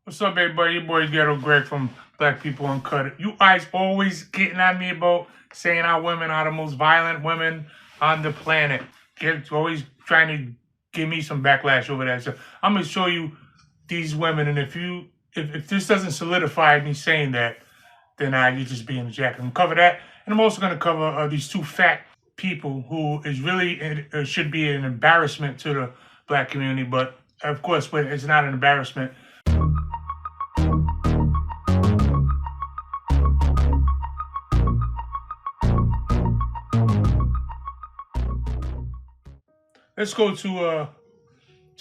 What's up, everybody? Your boy Ghetto Greg from Black People Uncut. You guys always getting at me about saying our women are the most violent women on the planet. Always trying to give me some backlash over that. So I'm gonna show you these women, and if this doesn't solidify me saying that, then you're just being a jack. I'm gonna cover that, and I'm also gonna cover these two fat people who is really should be an embarrassment to the black community, but of course, it's not an embarrassment. Let's go to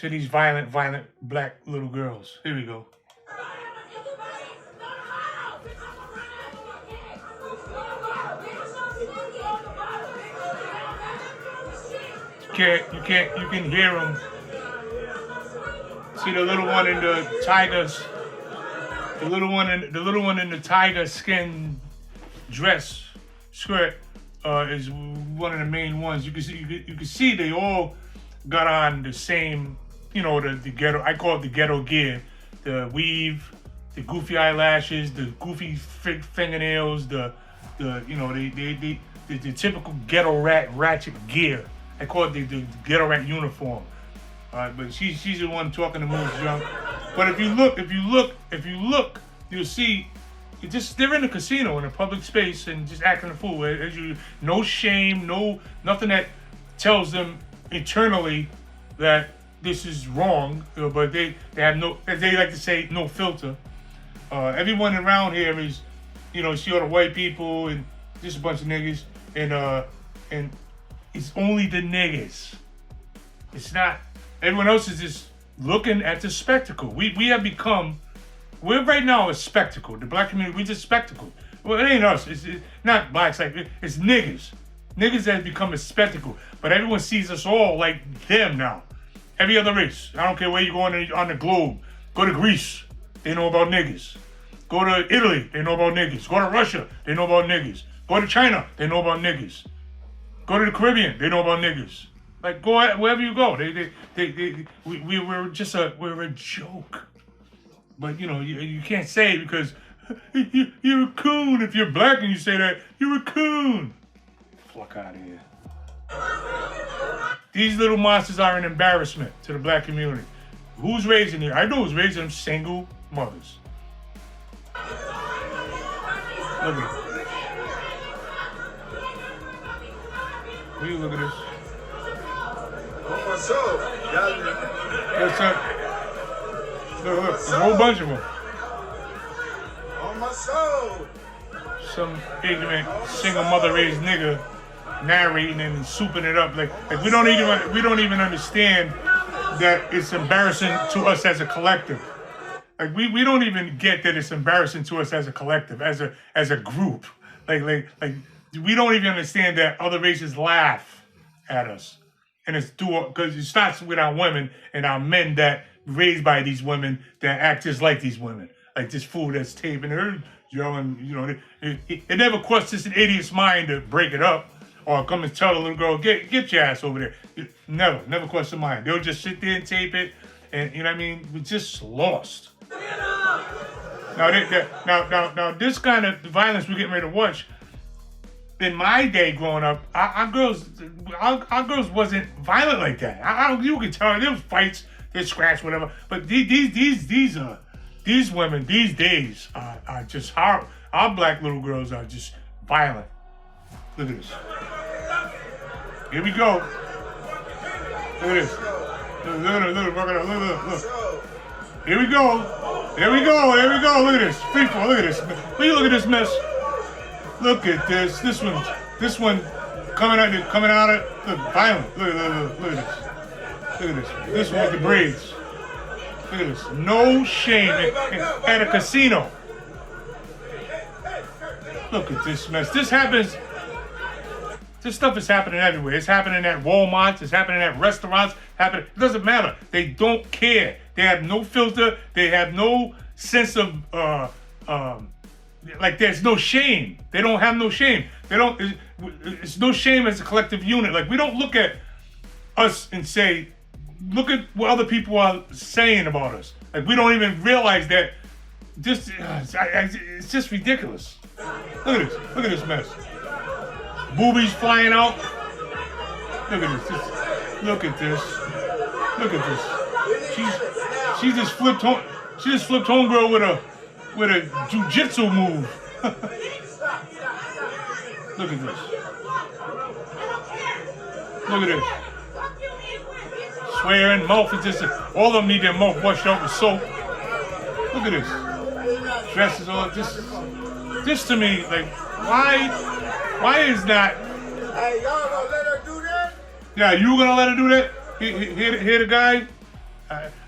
these violent black little girls. Here we go. You can hear them. See the little one in the tigers. The little one in the tiger skin dress skirt is one of the main ones. You can see they all got on the same, the ghetto. I call it the ghetto gear: the weave, the goofy eyelashes, the goofy fingernails, the typical ghetto ratchet gear. I call it the ghetto rat uniform. But she's the one talking the most junk. But if you look, you'll see they're in a casino in a public space and just acting a fool. No shame, nothing that tells them internally that this is wrong. But they have no, as they like to say, no filter. Everyone around here is, see all the white people and just a bunch of niggas, and it's only the niggas. It's not. Everyone else is just looking at the spectacle. We have become, we're right now a spectacle. The black community, we're just spectacle. Well, it ain't us. It's not blacks. It's niggas. Niggas that have become a spectacle. But everyone sees us all like them now. Every other race. I don't care where you go on the globe. Go to Greece, they know about niggas. Go to Italy, they know about niggas. Go to Russia, they know about niggas. Go to China, they know about niggas. Go to the Caribbean, they know about niggas. Like, go wherever you go. We're a joke. But you can't say it because you're a coon. If you're black and you say that, you're a coon. Fuck out of here. These little monsters are an embarrassment to the black community. Who's raising them? I know who's raising them: single mothers. Look at it. Will you look at this? On my soul. Yes, sir. Look, a whole bunch of them. On my soul. Some ignorant single mother raised nigga narrating and souping it up like we don't even understand that it's embarrassing to us as a collective. Like we don't even get that it's embarrassing to us as a collective, as a group. Like we don't even understand that other races laugh at us. And it's because it starts with our women and our men that raised by these women that act just like these women. Like this fool that's taping her, yelling, it never crossed this idiot's mind to break it up or come and tell the little girl, get your ass over there. Never crossed their mind. They'll just sit there and tape it, and we're just lost. Now this kind of violence we're getting ready to watch. In my day growing up, our girls wasn't violent like that. You can tell there was fights, there's scratch, whatever. But these women these days are just horrible. Our black little girls are just violent. Look at this. Here we go. Look at this. Look. Here we go. There we go. Look at this. Free fall. Look at this. Will you look at this mess? Look at this. This one coming out of look violent. Look at this. Look at this. This one with the braids. Look at this. No shame at a casino. Look at this mess. This happens. This stuff is happening everywhere. It's happening at Walmart. It's happening at restaurants. It doesn't matter. They don't care. They have no filter. They have no sense of there's no shame. They don't have no shame. It's no shame as a collective unit. Like, we don't look at us and say, look at what other people are saying about us. Like we don't even realize that. It's just ridiculous. Look at this. Look at this mess. Boobies flying out. Look at this. Look at this. Look at this. She just flipped home. She just flipped homegirl with a jujitsu move. Look at this. Look at this. Swearing, mouth is just all of them need their mouth washed out with soap. Look at this. Dresses all this to me, like why is not? Hey, y'all gonna let her do that? Yeah, you gonna let her do that? Here the guy.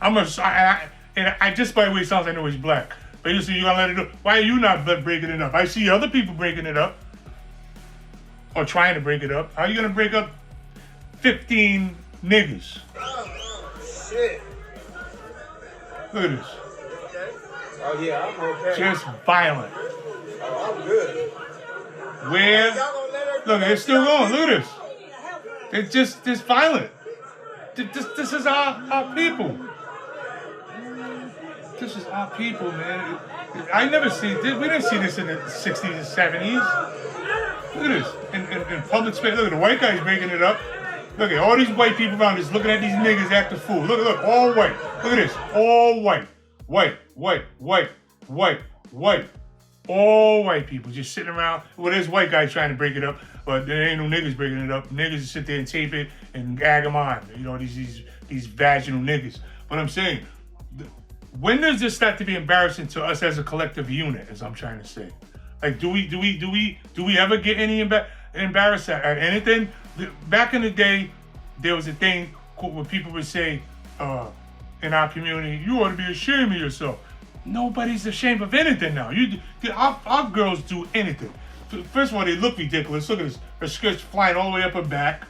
I just by the way it sounds, I know he's black. But you see, you gonna let her do? Why are you not breaking it up? I see other people breaking it up or trying to break it up. How are you gonna break up 15 niggas? Shit. Look at this. Oh yeah, I'm okay. Just violent. Oh, I'm good. Where? Y'all gonna let her do Look, that? it's still going. Look at this. It's just violent. This is our people. This is our people, man. I never see this. We didn't see this in the 60s and 70s. Look at this. In public space. Look at the white guys breaking it up. Look at all these white people around just looking at these niggas act a fool. Look, all white. Look at this. All white. White. All white people just sitting around. Well, there's white guys trying to break it up, but there ain't no niggas breaking it up. Niggas sit there and tape it and gag them on. You know, these vaginal niggas. But I'm saying, when does this start to be embarrassing to us as a collective unit? As I'm trying to say, like, do we ever get any embarrassed at anything? Back in the day, there was a thing where people would say, in our community, you ought to be ashamed of yourself. Nobody's ashamed of anything now. Our girls do anything. First of all, they look ridiculous. Look at this. Her skirt's flying all the way up her back.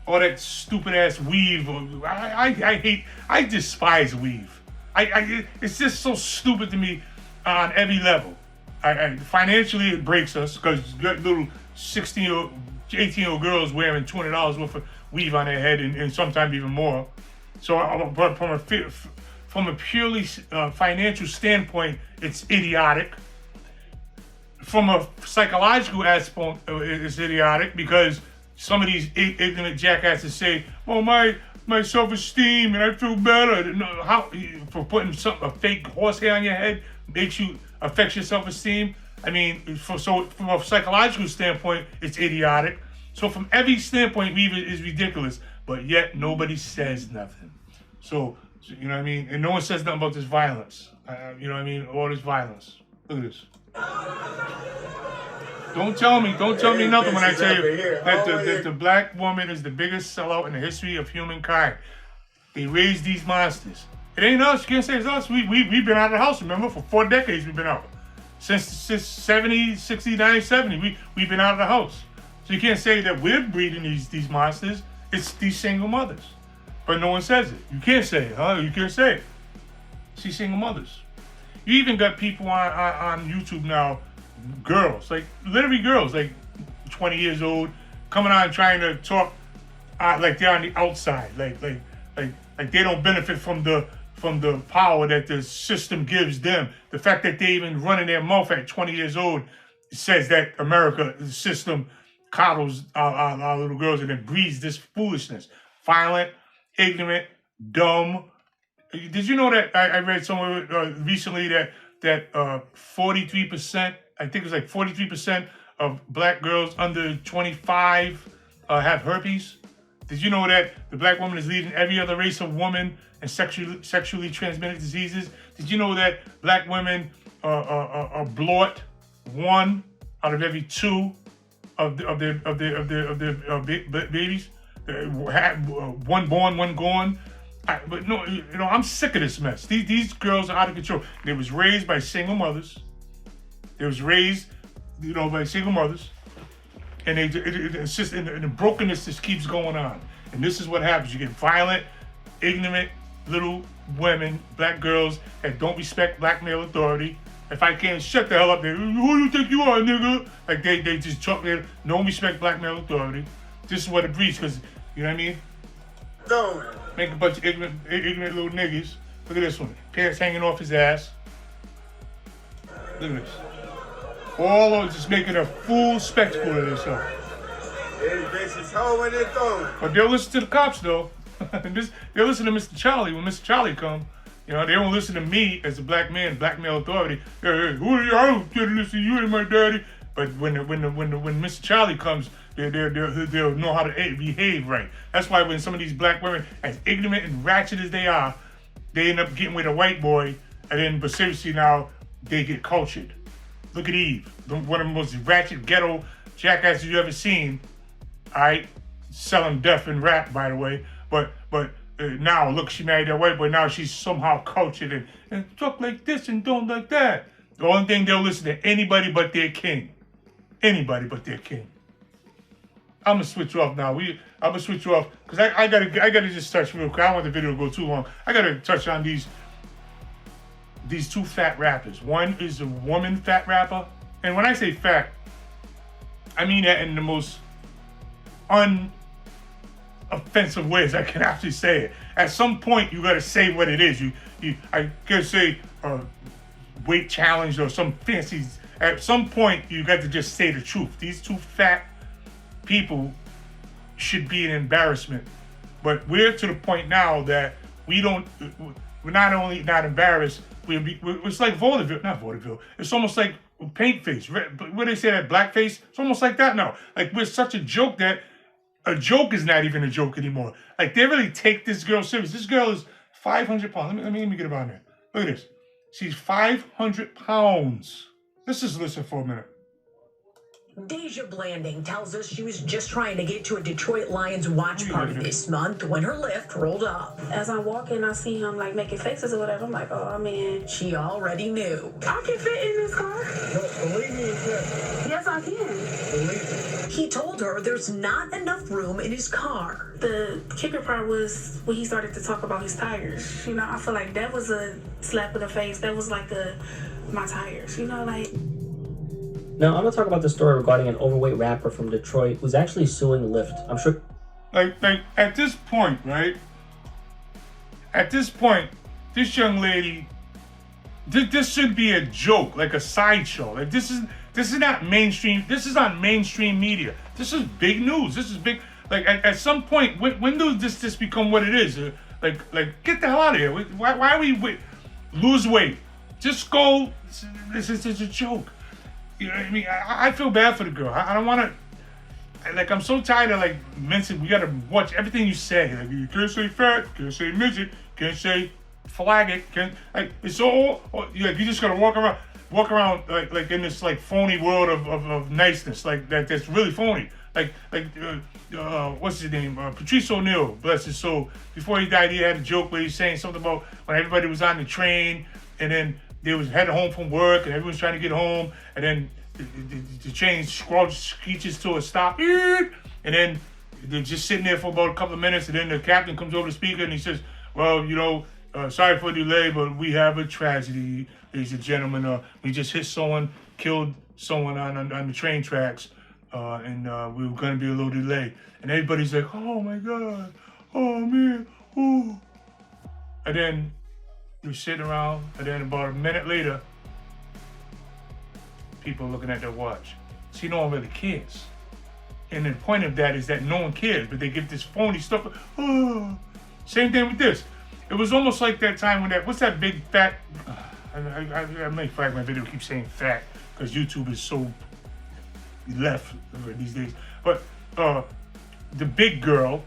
All that stupid ass weave. I despise weave. It's just so stupid to me on every level. Financially, it breaks us because little 18-year-old girls wearing $200 worth of weave on their head and sometimes even more. So, but from a purely financial standpoint, it's idiotic. From a psychological aspect, it's idiotic because some of these ignorant jackasses say, "Oh, my self-esteem and I feel better." How for putting a fake horsehair on your head affects your self-esteem? I mean, so from a psychological standpoint, it's idiotic. So from every standpoint, weave is ridiculous, but yet nobody says nothing. So you know what I mean? And no one says nothing about this violence. You know what I mean? All this violence. Look at this. Don't tell me nothing when I tell you that the black woman is the biggest sellout in the history of humankind. They raised these monsters. It ain't us. You can't say it's us. We've been out of the house, remember? For 4 decades we've been out. Since 70, 69, 70, we've been out of the house. So you can't say that we're breeding these monsters. It's these single mothers. But no one says it. You can't say it, huh? You can't say it. See single mothers. You even got people on YouTube now, girls, like literally girls, like 20 years old, coming on trying to talk like they're on the outside, like they don't benefit from the power that the system gives them. The fact that they even running their mouth at 20 years old says that America, the system, coddles our little girls and then breeds this foolishness. Violent, ignorant, dumb. Did you know that I read somewhere recently that 43%, I think it was like 43% of black girls under 25 have herpes? Did you know that the black woman is leading every other race of woman in sexually transmitted diseases? Did you know that black women abort 1 out of every 2 of their babies? One born, one gone. But no, I'm sick of this mess. These girls are out of control. They was raised by single mothers. They was raised, by single mothers, and it's just and the brokenness just keeps going on. And this is what happens: you get violent, ignorant little women, black girls that don't respect black male authority. If I can't shut the hell up, who do you think you are, nigga? Like they just talk. They don't respect black male authority. This is what it breeds, because you know what I mean. No. Make a bunch of ignorant little niggas. Look at this one. Pants hanging off his ass. Look at this. All of just making a full spectacle of themselves. Every bitch is holding it though. But they'll listen to the cops though. They'll listen to Mr. Charlie when Mr. Charlie come. You know, they don't listen to me as a black man, black male authority. Hey, who are you? I don't get to listen to you, ain't my daddy. But when Mr. Charlie comes, they'll know how to behave right. That's why when some of these black women, as ignorant and ratchet as they are, they end up getting with a white boy, and then but seriously now they get cultured. Look at Eve, one of the most ratchet ghetto jackasses you ever seen. All right, selling death and rap, by the way. But now look, she married that white boy. Now she's somehow cultured and talk like this and don't like that. The only thing they'll listen to anybody but their king. Anybody but their king. I'm gonna switch off now. I'm gonna switch off because I gotta just touch real quick. I don't want the video to go too long. I gotta touch on these two fat rappers. One is a woman fat rapper, and when I say fat, I mean that in the most unoffensive ways I can actually say it. At some point, you gotta say what it is. I gotta say weight challenge or some fancy. At some point, you got to just say the truth. These two fat people should be an embarrassment. But we're to the point now that we're not only not embarrassed, it's like not vaudeville. It's almost like paint face. What they say, that blackface? It's almost like that now. Like we're such a joke that a joke is not even a joke anymore. Like they really take this girl serious. This girl is 500 pounds. Let me get about there. Look at this. She's 500 pounds. Let's just listen for a minute. Deja Blanding tells us she was just trying to get to a Detroit Lions watch party this month when her Lyft rolled up. As I'm walking, I see him like making faces or whatever. I'm like, oh man. She already knew. I can fit in this car. Believe me, Yes, I can. believe He told her there's not enough room in his car. The kicker part was when he started to talk about his tires. You know, I feel like that was a slap in the face. That was like my tires, you know, like. Now, I'm going to talk about the story regarding an overweight rapper from Detroit who's actually suing Lyft. I'm sure. Like at this point, right? At this point, this young lady, this should be a joke, like a sideshow. Like this is not mainstream. This is on mainstream media. This is big news. This is big. Like at some point, when does this become what it is? Like get the hell out of here. Why are we lose weight? Just go. This is a joke. You know what I mean? I feel bad for the girl. I don't want to. Like I'm so tired of like mentioning. We gotta watch everything you say. Like you can't say fat, can't say midget, can't say faggot. It's all. Like you just gotta walk around like in this like phony world of niceness. Like that's really phony. What's his name? Patrice O'Neal, bless his soul. Before he died, he had a joke where he's saying something about when everybody was on the train and then they was heading home from work and everyone's trying to get home and then the train screeches to a stop and then they're just sitting there for about a couple of minutes and then the captain comes over the speaker and he says, well, you know, sorry for the delay, but we have a tragedy, ladies and gentlemen. We just hit someone, killed someone on the train tracks. And we were going to be a little delayed. And everybody's like, oh my God, oh man, oh. And then you're sitting around, and then about a minute later, people are looking at their watch. See, no one really cares. And the point of that is that no one cares, but they give this phony stuff. Oh. Same thing with this. It was almost like that time when what's that big fat, I make flag my video keep saying fat, because YouTube is so left these days. But the big girl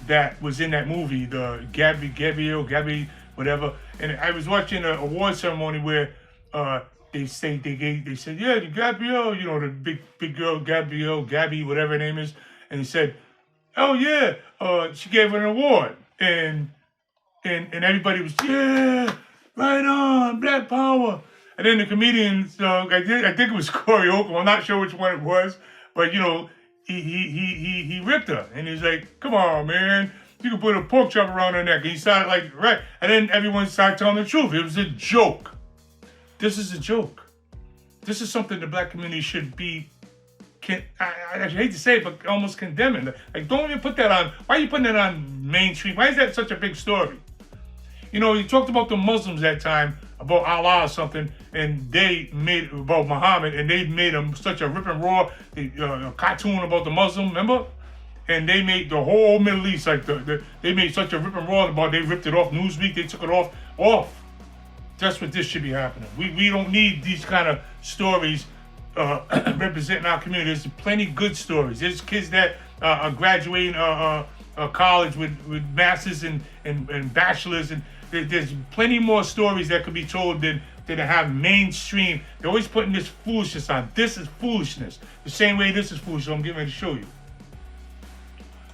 that was in that movie, the Gabby, whatever. And I was watching an award ceremony where they said, yeah, the Gabrielle, you know, the big girl, Gabby, whatever her name is. And he said, oh yeah, she gave her an award. And everybody was, yeah, right on, Black Power. And then the comedians, I think it was Corey Holcomb, I'm not sure which one it was, but you know, he ripped her. And he's like, come on, man, you can put a pork chop around her neck. And he started like, right. And then everyone started telling the truth. It was a joke. This is a joke. This is something the black community should be, I hate to say it, but almost condemning. Like, don't even put that on. Why are you putting it on mainstream? Why is that such a big story? You know, he talked about the Muslims that time, about Allah or something, and they made about Muhammad, and they made him such a rip and roar cartoon about the Muslim, remember? And they made the whole Middle East like they made such a rip and roar about. They ripped it off Newsweek. They took it off. That's what this should be happening. We don't need these kind of stories representing our community. There's plenty good stories. There's kids that are graduating college with masters and bachelors, and there's plenty more stories that could be told than have mainstream. They're always putting this foolishness on. This is foolishness. The same way this is foolishness. I'm getting ready to show you.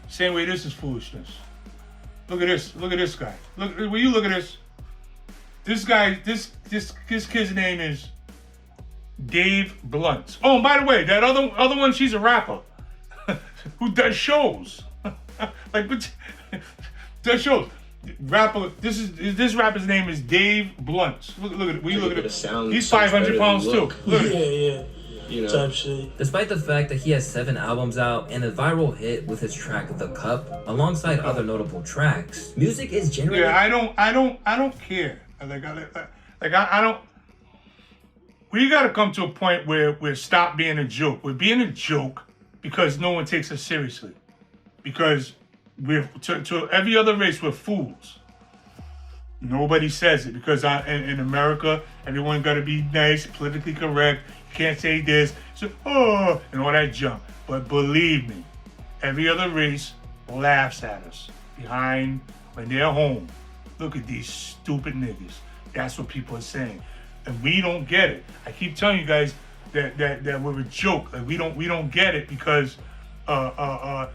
Same way this is foolishness. Look at this. Look at this guy. Look when you look at this. This guy, this kid's name is Dave Blunt. Oh, and by the way, that other one, she's a rapper who does shows. Like, does shows. Rapper. This rapper's name is Dave Blunt. Look at it. When you look at it, he's 500 pounds too. Look at it. Yeah. You know, type shit. Despite the fact that he has 7 albums out and a viral hit with his track "The Cup," alongside other notable tracks, music is generally. Yeah, I don't care. I don't. We got to come to a point where we stop being a joke. We're being a joke because no one takes us seriously. Because we're to every other race, we're fools. Nobody says it because in America, everyone got to be nice, politically correct. You can't say this, so and all that junk. But believe me, every other race laughs at us behind when they're home. Look at these stupid niggas. That's what people are saying, and we don't get it. I keep telling you guys that we're a joke. Like we don't get it because the